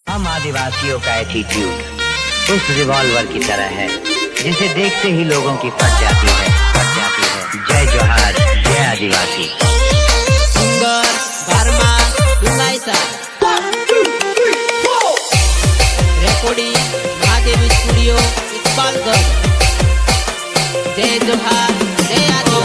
हम आदिवासियों का एटीट्यूड उस रिवॉल्वर की तरह है जिसे देखते ही लोगों की फट जाती है। जय जोहार, जय आदिवासी। सुंदर भरमा रेकॉर्डिंग महादेवी स्टूडियो इकबालगंज। जय जोहार, जय आदिवासी।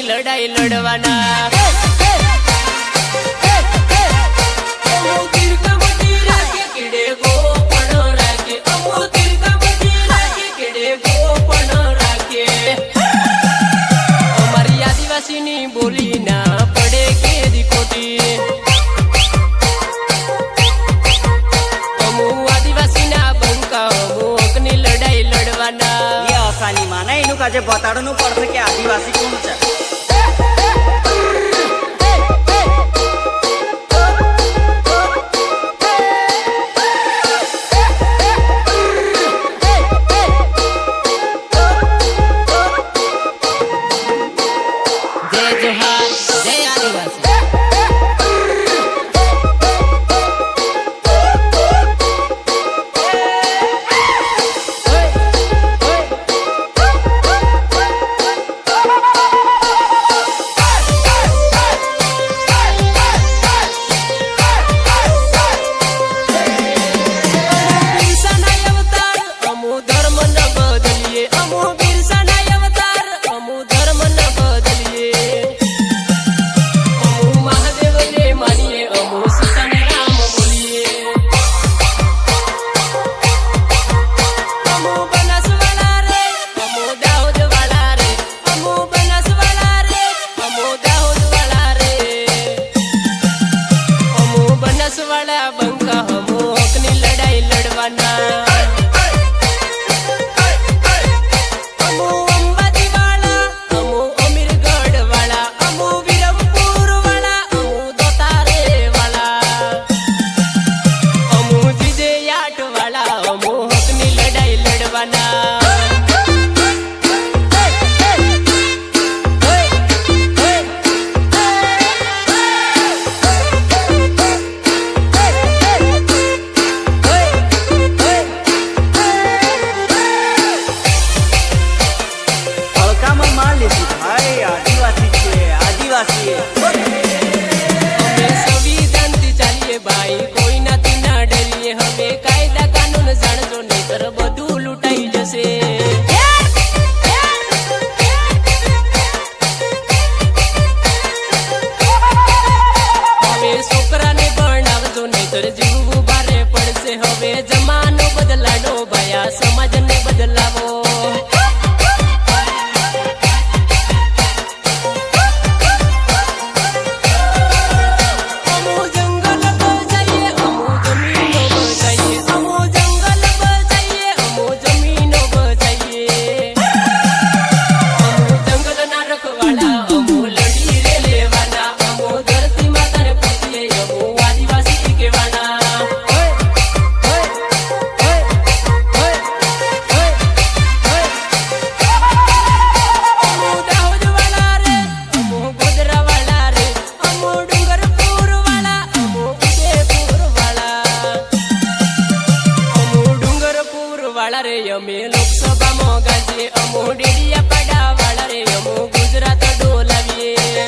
लड़ाई लड़वाना हमारी आदिवासी नी बोली ना पड़े के दिकोटी। आदिवासी ना बंका हकनी लड़ाई लड़वाना ये आसानी माना एनु काजे बताड़नु पड़से के आदिवासी कोण छे। बंका हमो हकनी लड़ाई लड़वाना हमो अंबाजी वाला, हमो अमीरगढ़ वाला, हमो विरमपुर वाला, हमो दोतारे वाला, हमो जिजेयाट वाला, हमो हकनी लड़ाई लड़वाना। भाई कोई नाती ना डरिए हमें कायदा कानून जाणजो नहीं कर बधु लूटाई जसे। हमें छोकरा ने बनावजो नहीं तर जीव भारे पड़से। हवे जमानो बदलानो भया समाज ने बदलावो। रे अमे लोकसभा में गाजे अमो डेडिया पड़ा वाला रे अमो गुजरात डोलावीए।